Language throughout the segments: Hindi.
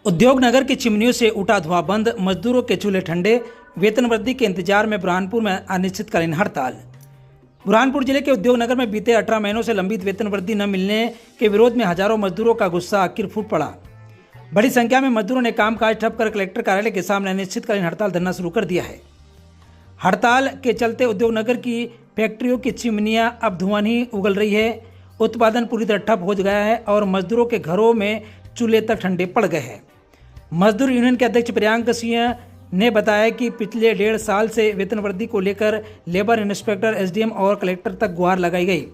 उद्योग नगर की चिमनियों से उठा धुआं बंद, मजदूरों के चूल्हे ठंडे, वेतन वृद्धि के इंतजार में बुरहानपुर में अनिश्चितकालीन हड़ताल। बुरहानपुर जिले के उद्योग नगर में बीते 18 महीनों से लंबित वेतन वृद्धि न मिलने के विरोध में हजारों मजदूरों का गुस्सा आखिर फूट पड़ा। बड़ी संख्या में मजदूरों ने कामकाज ठप कर कलेक्टर कार्यालय के सामने अनिश्चितकालीन हड़ताल धरना शुरू कर दिया है। हड़ताल के चलते उद्योग नगर की फैक्ट्रियों की चिमनियां अब धुआं ही उगल रही है। उत्पादन पूरी तरह ठप हो गया है और मजदूरों के घरों में चूल्हे तक ठंडे पड़ गए हैं। मजदूर यूनियन के अध्यक्ष प्रियांक सिंह ने बताया कि पिछले 1.5 साल से वेतन वृद्धि को लेकर लेबर इंस्पेक्टर, एसडीएम और कलेक्टर तक गुहार लगाई गई,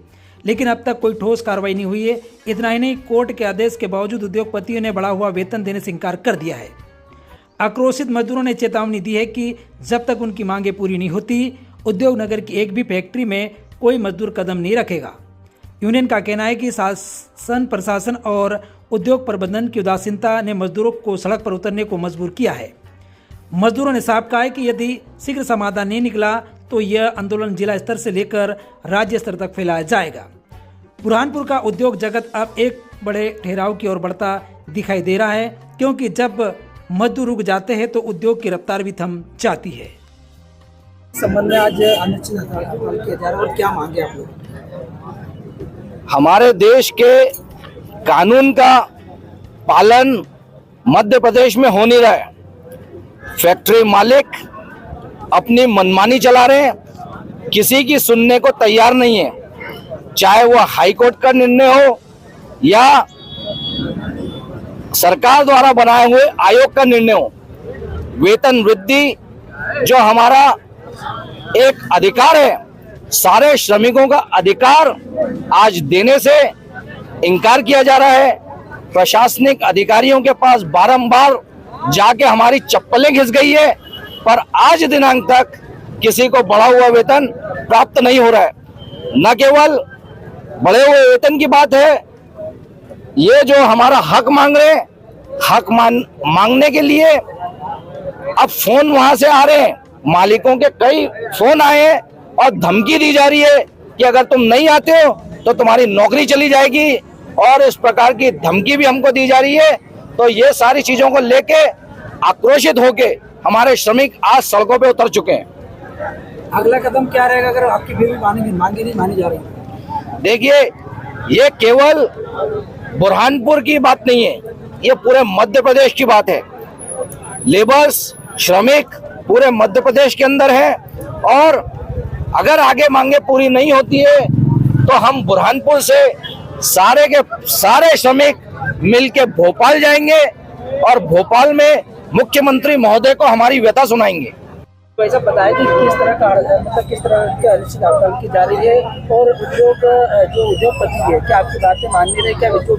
लेकिन अब तक कोई ठोस कार्रवाई नहीं हुई है। इतना ही नहीं, कोर्ट के आदेश के बावजूद उद्योगपतियों ने बढ़ा हुआ वेतन देने से इंकार कर दिया है। आक्रोशित मजदूरों ने चेतावनी दी है कि जब तक उनकी मांगें पूरी नहीं होती, उद्योग नगर की एक भी फैक्ट्री में कोई मजदूर कदम नहीं रखेगा। यूनियन का कहना है कि शासन, प्रशासन और उद्योग प्रबंधन की उदासीनता ने मजदूरों को सड़क पर उतरने को मजबूर किया है। मजदूरों ने साफ कहा है कि यदि शीघ्र समाधान नहीं निकला तो यह आंदोलन जिला स्तर से लेकर राज्य स्तर तक फैलाया जाएगा। बुरहानपुर का उद्योग जगत अब एक बड़े ठहराव की ओर बढ़ता दिखाई दे रहा है, क्योंकि जब मजदूर रुक जाते हैं तो उद्योग की रफ्तार भी थम जाती है। संबंध में आज अनिश्चित हड़ताल किया जा रहा है और क्या मांगे आप लोग? हमारे देश के कानून का पालन मध्य प्रदेश में हो नहीं रहा है। फैक्ट्री मालिक अपनी मनमानी चला रहे हैं, किसी की सुनने को तैयार नहीं है, चाहे वो हाई कोर्ट का निर्णय हो या सरकार द्वारा बनाए हुए आयोग का निर्णय हो। वेतन वृद्धि जो हमारा एक अधिकार है, सारे श्रमिकों का अधिकार आज देने से इनकार किया जा रहा है। प्रशासनिक अधिकारियों के पास बारंबार जाके हमारी चप्पलें घिस गई है, पर आज दिनांक तक किसी को बढ़ा हुआ वेतन प्राप्त नहीं हो रहा है। न केवल बढ़े हुए वेतन की बात है, ये जो हमारा हक मांग रहे हैं, हक मांगने के लिए अब फोन वहां से आ रहे हैं, मालिकों के कई फोन आए हैं और धमकी दी जा रही है कि अगर तुम नहीं आते हो तो तुम्हारी नौकरी चली जाएगी, और इस प्रकार की धमकी भी हमको दी जा रही है। तो ये सारी चीजों को लेके आक्रोशित होके हमारे श्रमिक आज सड़कों पे उतर चुके हैं। अगला कदम क्या रहेगा अगर आपकी भी मांगे नहीं मानी जा रही? देखिए, ये केवल बुरहानपुर की बात नहीं है, ये पूरे मध्य प्रदेश की बात है। लेबर्स, श्रमिक पूरे मध्य प्रदेश के अंदर है, और अगर आगे मांगे पूरी नहीं होती है तो हम बुरहानपुर से सारे के सारे श्रमिक मिलके भोपाल जाएंगे और भोपाल में मुख्यमंत्री महोदय को हमारी व्यथा सुनाएंगे। तो ऐसा बताया कि किस तरह का किस तरह की अनिश्चित हड़ताल की जा रही है, और जो उद्योगपति है क्या आपकी बातें मान नहीं रहे? क्या जो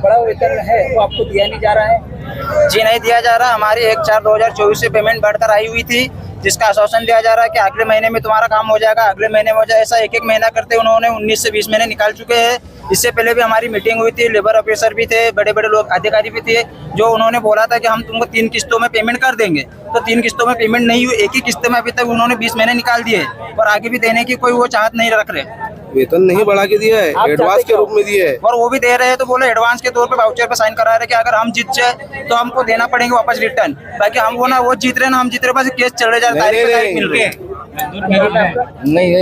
बड़ा वेतन है वो आपको दिया नहीं जा रहा है? जी नहीं दिया जा रहा। हमारी 1/4/2024 से पेमेंट बढ़कर आई हुई थी, जिसका आश्वासन दिया जा रहा है कि अगले महीने में तुम्हारा काम हो जाएगा, अगले महीने में हो जाए। ऐसा एक महीना करते उन्होंने 19 से 20 महीने निकाल चुके हैं। इससे पहले भी हमारी मीटिंग हुई थी, लेबर ऑफिसर भी थे, बड़े बड़े लोग अधिकारी भी थे, जो उन्होंने बोला था कि हम तुमको 3 किस्तों में पेमेंट कर देंगे। तो 3 किस्तों में पेमेंट नहीं हुई, एक ही किस्त में अभी तक उन्होंने 20 महीने निकाल दिए, और आगे भी देने की कोई वो चाहत नहीं रख रहे। वेतन नहीं बढ़ा के दिया है, एडवांस के रूप में दिया है, और वो भी दे रहे हैं तो बोले एडवांस के तौर पे वाउचर पे साइन करा रहे कि अगर हम जीत जाए तो हमको देना पड़ेंगे वापस रिटर्न। बाकी हम वो ना वो जीत रहे ना हम जीत रहे, बस केस चल रहे जा रहे, मिल रहे हैं।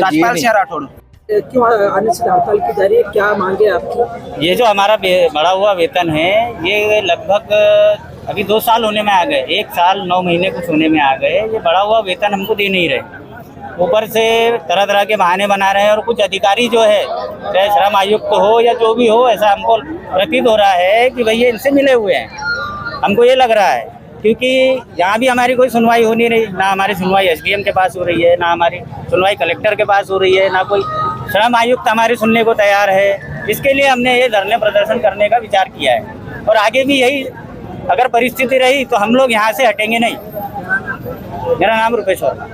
राजपाल सिंह राठौड़। क्यों अनिश्चित हड़ताल की जा रही है, क्या मांगे आपकी? ये जो हमारा बढ़ा हुआ वेतन है, ये लगभग अभी 2 साल होने में आ गए, 1 साल 9 महीने कुछ होने में आ गए। ये बढ़ा हुआ वेतन हमको दे नहीं रहे, ऊपर से तरह तरह के बहाने बना रहे हैं। और कुछ अधिकारी जो है, चाहे श्रम आयुक्त हो या जो भी हो, ऐसा हमको प्रतीत हो रहा है कि भैया इनसे मिले हुए हैं। हमको ये लग रहा है, क्योंकि यहाँ भी हमारी कोई सुनवाई हो नहीं रही, ना हमारी सुनवाई एसडीएम के पास हो रही है, ना हमारी सुनवाई कलेक्टर के पास हो रही है, ना कोई श्रम आयुक्त हमारी सुनने को तैयार है। इसके लिए हमने ये धरने प्रदर्शन करने का विचार किया है, और आगे भी यही अगर परिस्थिति रही तो हम लोग यहाँ से हटेंगे नहीं। मेरा नाम रुपेश वर्मा।